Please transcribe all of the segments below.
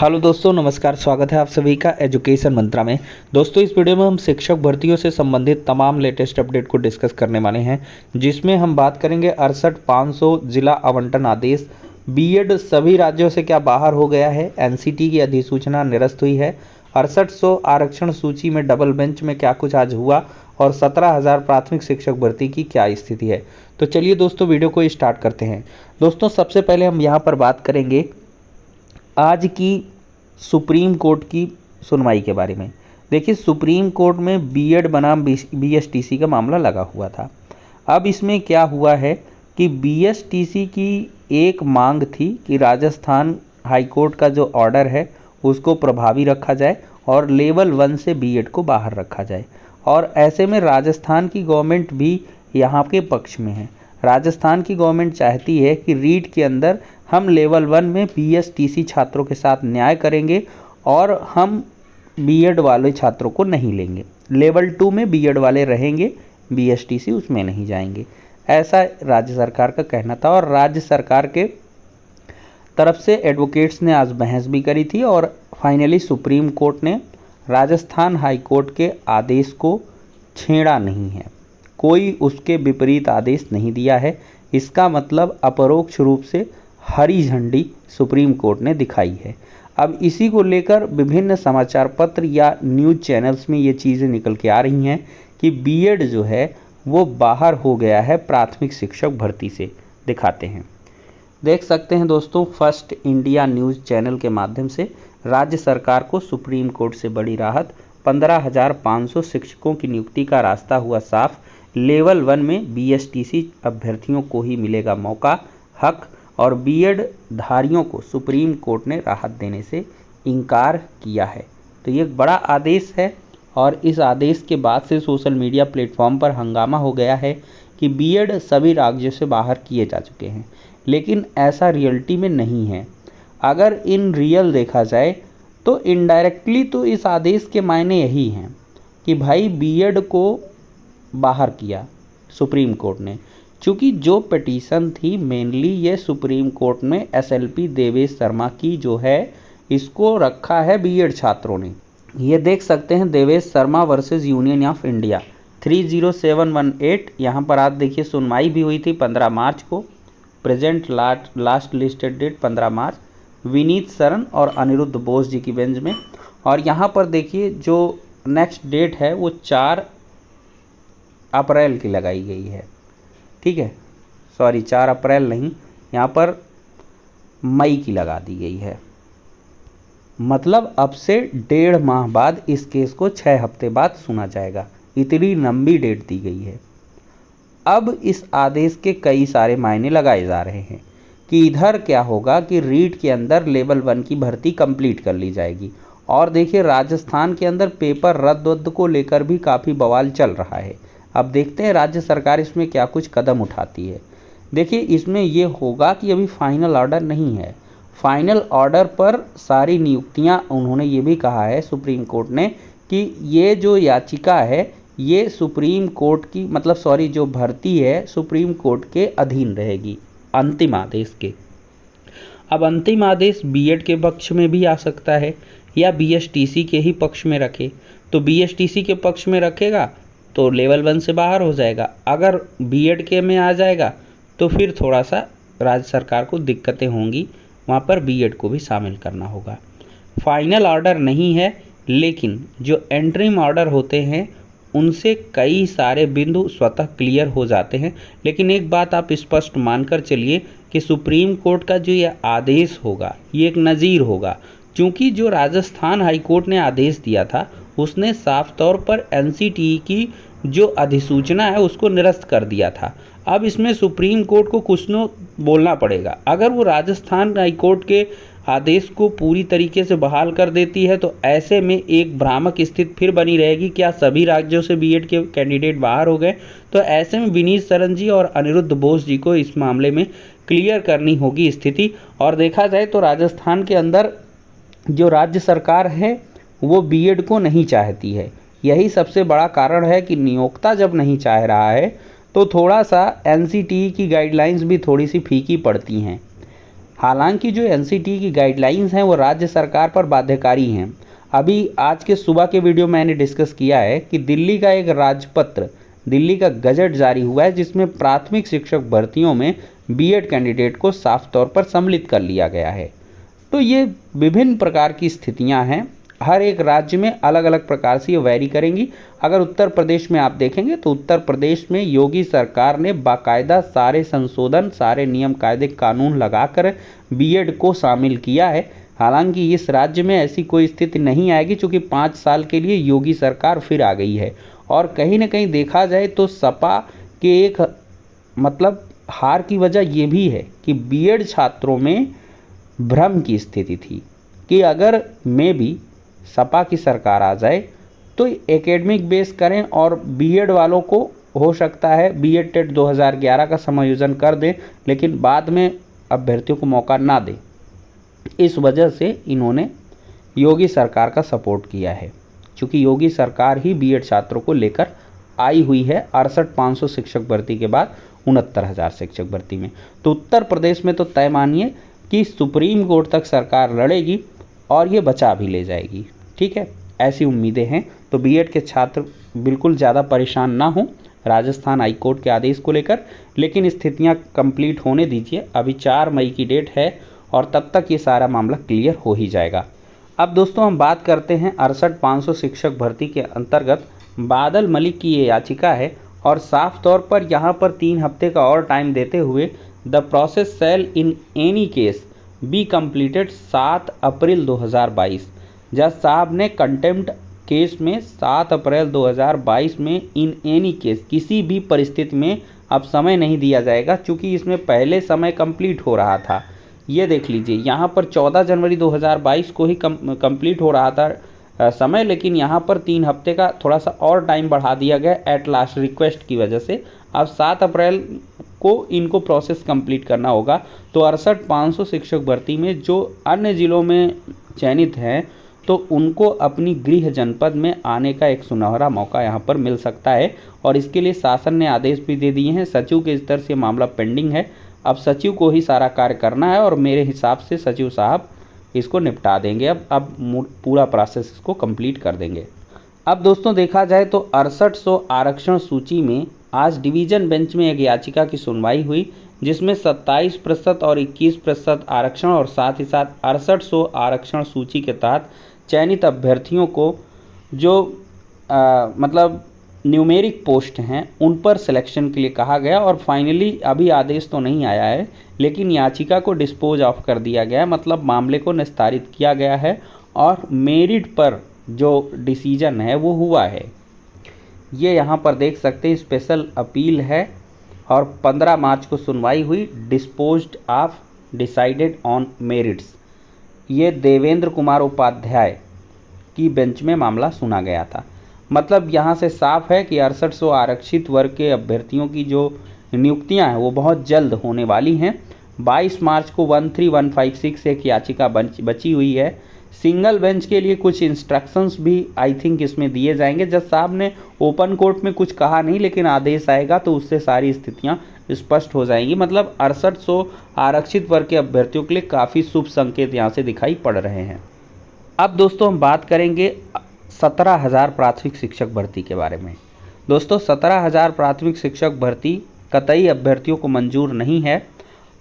Hello दोस्तों, नमस्कार। स्वागत है आप सभी का एजुकेशन मंत्रा में। दोस्तों, इस वीडियो में हम शिक्षक भर्तियों से संबंधित तमाम लेटेस्ट अपडेट को डिस्कस करने वाले हैं, जिसमें हम बात करेंगे 68,500 जिला आवंटन आदेश। बीएड सभी राज्यों से क्या बाहर हो गया है? एनसीटी की अधिसूचना निरस्त हुई है। 6800 आरक्षण सूची में डबल बेंच में क्या कुछ आज हुआ और 17,000 प्राथमिक शिक्षक भर्ती की क्या स्थिति है। तो चलिए दोस्तों, वीडियो को स्टार्ट करते हैं। दोस्तों, सबसे पहले हम यहाँ पर बात करेंगे आज की सुप्रीम कोर्ट की सुनवाई के बारे में। देखिए, सुप्रीम कोर्ट में बीएड बनाम बीएसटीसी का मामला लगा हुआ था। अब इसमें क्या हुआ है कि बीएसटीसी की एक मांग थी कि राजस्थान हाईकोर्ट का जो ऑर्डर है उसको प्रभावी रखा जाए और लेवल 1 से बीएड को बाहर रखा जाए। और ऐसे में राजस्थान की गवर्नमेंट भी यहाँ के पक्ष में है। राजस्थान की गवर्नमेंट चाहती है कि रीट के अंदर हम लेवल 1 में बीएसटीसी छात्रों के साथ न्याय करेंगे और हम बीएड वाले छात्रों को नहीं लेंगे। लेवल 2 में बीएड वाले रहेंगे, बीएसटीसी उसमें नहीं जाएंगे। ऐसा राज्य सरकार का कहना था और राज्य सरकार के तरफ से एडवोकेट्स ने आज बहस भी करी थी और फाइनली सुप्रीम कोर्ट ने राजस्थान हाई कोर्ट के आदेश को छेड़ा नहीं है, कोई उसके विपरीत आदेश नहीं दिया है। इसका मतलब अपरोक्ष रूप से हरी झंडी सुप्रीम कोर्ट ने दिखाई है। अब इसी को लेकर विभिन्न समाचार पत्र या न्यूज़ चैनल्स में ये चीज़ें निकल के आ रही हैं कि बीएड जो है वो बाहर हो गया है प्राथमिक शिक्षक भर्ती से। दिखाते हैं, देख सकते हैं दोस्तों, फर्स्ट इंडिया न्यूज़ चैनल के माध्यम से राज्य सरकार को सुप्रीम कोर्ट से बड़ी राहत। 15,500 शिक्षकों की नियुक्ति का रास्ता हुआ साफ। लेवल 1 में बीएसटीसी अभ्यर्थियों को ही मिलेगा मौका, हक। और बीएड धारियों को सुप्रीम कोर्ट ने राहत देने से इनकार किया है। तो ये एक बड़ा आदेश है और इस आदेश के बाद से सोशल मीडिया प्लेटफॉर्म पर हंगामा हो गया है कि बीएड सभी राज्यों से बाहर किए जा चुके हैं, लेकिन ऐसा रियलिटी में नहीं है। अगर इन रियल देखा जाए तो इनडायरेक्टली तो इस आदेश के मायने यही हैं कि भाई बीएड को बाहर किया सुप्रीम कोर्ट ने। चूँकि जो पिटीशन थी मेनली ये सुप्रीम कोर्ट में एसएलपी देवेश शर्मा की जो है, इसको रखा है बीएड छात्रों ने। ये देख सकते हैं, Devesh Sharma versus union of India 30718। यहाँ पर आज देखिए सुनवाई भी हुई थी 15 मार्च को। प्रेजेंट लास्ट लिस्टेड डेट 15 मार्च। विनीत सरन और अनिरुद्ध बोस जी की बेंच में। और यहाँ पर देखिए जो नेक्स्ट डेट है वो 4 अप्रैल की लगाई गई है। ठीक है, सॉरी 4 अप्रैल नहीं, यहाँ पर मई की लगा दी गई है। मतलब अब से 1.5 माह बाद इस केस को 6 हफ्ते बाद सुना जाएगा। इतनी लंबी डेट दी गई है। अब इस आदेश के कई सारे मायने लगाए जा रहे हैं कि इधर क्या होगा कि रीट के अंदर लेवल 1 की भर्ती कंप्लीट कर ली जाएगी। और देखिए, राजस्थान के अंदर पेपर रद्द को लेकर भी काफ़ी बवाल चल रहा है। अब देखते हैं राज्य सरकार इसमें क्या कुछ कदम उठाती है। देखिए, इसमें ये होगा कि अभी फाइनल ऑर्डर नहीं है। फाइनल ऑर्डर पर सारी नियुक्तियां, उन्होंने ये भी कहा है सुप्रीम कोर्ट ने कि ये जो याचिका है ये सुप्रीम कोर्ट की, मतलब सॉरी जो भर्ती है सुप्रीम कोर्ट के अधीन रहेगी अंतिम आदेश के। अब अंतिम आदेश बीएड के पक्ष में भी आ सकता है या बीएसटीसी के ही पक्ष में रखे। तो बीएसटीसी के पक्ष में रखेगा तो लेवल 1 से बाहर हो जाएगा। अगर बीएड के में आ जाएगा तो फिर थोड़ा सा राज्य सरकार को दिक्कतें होंगी, वहाँ पर बीएड को भी शामिल करना होगा। फाइनल ऑर्डर नहीं है, लेकिन जो एंट्रीम ऑर्डर होते हैं उनसे कई सारे बिंदु स्वतः क्लियर हो जाते हैं। लेकिन एक बात आप स्पष्ट मानकर चलिए कि सुप्रीम कोर्ट का जो ये आदेश होगा ये एक नज़ीर होगा, क्योंकि जो राजस्थान हाई कोर्ट ने आदेश दिया था उसने साफ तौर पर एनसीटी की जो अधिसूचना है उसको निरस्त कर दिया था। अब इसमें सुप्रीम कोर्ट को कुछ न बोलना पड़ेगा। अगर वो राजस्थान हाई कोर्ट के आदेश को पूरी तरीके से बहाल कर देती है तो ऐसे में एक भ्रामक स्थिति फिर बनी रहेगी। क्या सभी राज्यों से बीएड के कैंडिडेट बाहर हो गए? तो ऐसे में विनीत सरन जी और अनिरुद्ध बोस जी को इस मामले में क्लियर करनी होगी स्थिति। और देखा जाए तो राजस्थान के अंदर जो राज्य सरकार है वो बीएड को नहीं चाहती है। यही सबसे बड़ा कारण है कि नियोक्ता जब नहीं चाह रहा है तो थोड़ा सा एनसीटी की गाइडलाइंस भी थोड़ी सी फीकी पड़ती हैं। हालांकि जो एनसीटी की गाइडलाइंस हैं वो राज्य सरकार पर बाध्यकारी हैं। अभी आज के सुबह के वीडियो मैंने डिस्कस किया है कि दिल्ली का एक राजपत्र, दिल्ली का गजट जारी हुआ है जिसमें प्राथमिक शिक्षक भर्तियों में बीएड कैंडिडेट को साफ तौर पर सम्मिलित कर लिया गया है। तो ये विभिन्न प्रकार की स्थितियां हैं, हर एक राज्य में अलग अलग प्रकार से ये वैरी करेंगी। अगर उत्तर प्रदेश में आप देखेंगे तो उत्तर प्रदेश में योगी सरकार ने बाकायदा सारे संशोधन, सारे नियम कायदे कानून लगाकर बीएड को शामिल किया है। हालांकि इस राज्य में ऐसी कोई स्थिति नहीं आएगी क्योंकि 5 साल के लिए योगी सरकार फिर आ गई है। और कहीं ना कहीं देखा जाए तो सपा के एक मतलब हार की वजह यह भी है कि बीएड छात्रों में भ्रम की स्थिति थी कि अगर मे भी सपा की सरकार आ जाए तो एकेडमिक बेस करें और बीएड वालों को हो सकता है बीएड टेट 2011 का समायोजन कर दें, लेकिन बाद में अभ्यर्थियों को मौका ना दें। इस वजह से इन्होंने योगी सरकार का सपोर्ट किया है, क्योंकि योगी सरकार ही बीएड छात्रों को लेकर आई हुई है 68,500 शिक्षक भर्ती के बाद 69,000 शिक्षक भर्ती में। तो उत्तर प्रदेश में तो तय मानिए कि सुप्रीम कोर्ट तक सरकार लड़ेगी और ये बचा भी ले जाएगी। ठीक है, ऐसी उम्मीदें हैं। तो बीएड के छात्र बिल्कुल ज़्यादा परेशान ना हो राजस्थान हाई कोर्ट के आदेश को लेकर, लेकिन स्थितियां कंप्लीट होने दीजिए। अभी 4 मई की डेट है और तब तक ये सारा मामला क्लियर हो ही जाएगा। अब दोस्तों हम बात करते हैं 68,500 शिक्षक भर्ती के अंतर्गत बादल मलिक की ये याचिका है और साफ तौर पर यहाँ पर 3 हफ्ते का और टाइम देते हुए the process shall in any case be completed 7 April 2022। जज साहब ने कंटेम्प्ट केस में 7 अप्रैल 2022 में इन एनी केस किसी भी परिस्थिति में अब समय नहीं दिया जाएगा, क्योंकि इसमें पहले समय कंप्लीट हो रहा था। ये देख लीजिए, यहाँ पर 14 जनवरी 2022 को ही कंप्लीट हो रहा था समय, लेकिन यहाँ पर 3 हफ्ते का थोड़ा सा और टाइम बढ़ा दिया गया एट लास्ट रिक्वेस्ट की वजह से। अब 7 अप्रैल को इनको प्रोसेस कंप्लीट करना होगा। तो 68,500 शिक्षक भर्ती में जो अन्य जिलों में चयनित हैं तो उनको अपनी गृह जनपद में आने का एक सुनहरा मौका यहाँ पर मिल सकता है और इसके लिए शासन ने आदेश भी दे दिए हैं। सचिव के स्तर से मामला पेंडिंग है, अब सचिव को ही सारा कार्य करना है और मेरे हिसाब से सचिव साहब इसको निपटा देंगे। अब पूरा प्रोसेस इसको कंप्लीट कर देंगे। अब दोस्तों देखा जाए तो 6800 आरक्षण सूची में आज डिवीजन बेंच में एक याचिका की सुनवाई हुई जिसमें 27% और 21% आरक्षण और साथ ही साथ 6800 आरक्षण सूची के तहत चयनित अभ्यर्थियों को जो मतलब न्यूमेरिक पोस्ट हैं उन पर सिलेक्शन के लिए कहा गया और फाइनली अभी आदेश तो नहीं आया है, लेकिन याचिका को डिस्पोज ऑफ कर दिया गया है, मतलब मामले को निस्तारित किया गया है और मेरिट पर जो डिसीजन है वो हुआ है। ये यहाँ पर देख सकते हैं, स्पेशल अपील है और 15 मार्च को सुनवाई हुई। Disposed of decided on merits, ये देवेंद्र कुमार उपाध्याय की बेंच में मामला सुना गया था। मतलब यहाँ से साफ है कि 6800 आरक्षित वर्ग के अभ्यर्थियों की जो नियुक्तियाँ हैं वो बहुत जल्द होने वाली हैं। 22 मार्च को 13156 एक याचिका बची हुई है। सिंगल बेंच के लिए कुछ इंस्ट्रक्शंस भी आई थिंक इसमें दिए जाएंगे। जज साहब ने ओपन कोर्ट में कुछ कहा नहीं, लेकिन आदेश आएगा तो उससे सारी स्थितियां स्पष्ट हो जाएंगी। मतलब 6800 आरक्षित वर्ग के अभ्यर्थियों के लिए काफ़ी शुभ संकेत यहाँ से दिखाई पड़ रहे हैं। अब दोस्तों हम बात करेंगे 17,000 प्राथमिक शिक्षक भर्ती के बारे में। दोस्तों 17,000 प्राथमिक शिक्षक भर्ती कतई अभ्यर्थियों को मंजूर नहीं है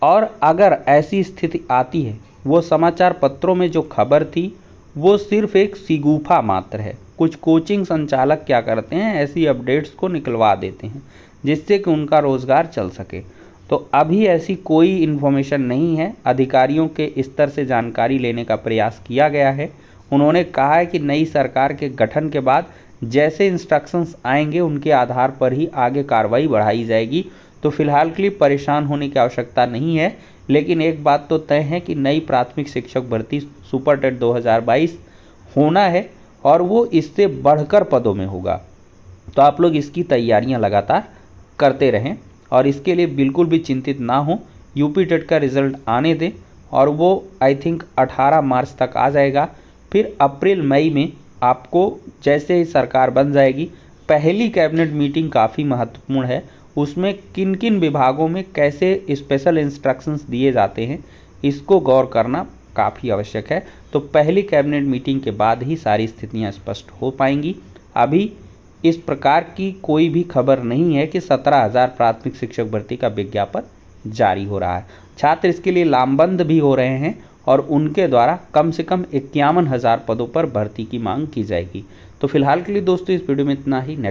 और अगर ऐसी स्थिति आती है, वो समाचार पत्रों में जो खबर थी वो सिर्फ एक सिगूफा मात्र है। कुछ कोचिंग संचालक क्या करते हैं, ऐसी अपडेट्स को निकलवा देते हैं जिससे कि उनका रोजगार चल सके। तो अभी ऐसी कोई इन्फॉर्मेशन नहीं है। अधिकारियों के स्तर से जानकारी लेने का प्रयास किया गया है। उन्होंने कहा है कि नई सरकार के गठन के बाद जैसे इंस्ट्रक्शंस आएंगे उनके आधार पर ही आगे कार्रवाई बढ़ाई जाएगी। तो फिलहाल के लिए परेशान होने की आवश्यकता नहीं है, लेकिन एक बात तो तय है कि नई प्राथमिक शिक्षक भर्ती सुपर टेट 2022 होना है और वो इससे बढ़कर पदों में होगा। तो आप लोग इसकी तैयारियां लगातार करते रहें और इसके लिए बिल्कुल भी चिंतित ना हो। यूपी टेट का रिजल्ट आने दें और वो आई थिंक 18 मार्च तक आ जाएगा। फिर अप्रैल मई में आपको जैसे ही सरकार बन जाएगी, पहली कैबिनेट मीटिंग काफ़ी महत्वपूर्ण है, उसमें किन किन विभागों में कैसे स्पेशल इंस्ट्रक्शंस दिए जाते हैं इसको गौर करना काफ़ी आवश्यक है। तो पहली कैबिनेट मीटिंग के बाद ही सारी स्थितियां स्पष्ट हो पाएंगी। अभी इस प्रकार की कोई भी खबर नहीं है कि 17,000 प्राथमिक शिक्षक भर्ती का विज्ञापन जारी हो रहा है। छात्र इसके लिए लामबंद भी हो रहे हैं और उनके द्वारा कम से कम 51,000 पदों पर भर्ती की मांग की जाएगी। तो फिलहाल के लिए दोस्तों इस वीडियो में इतना ही।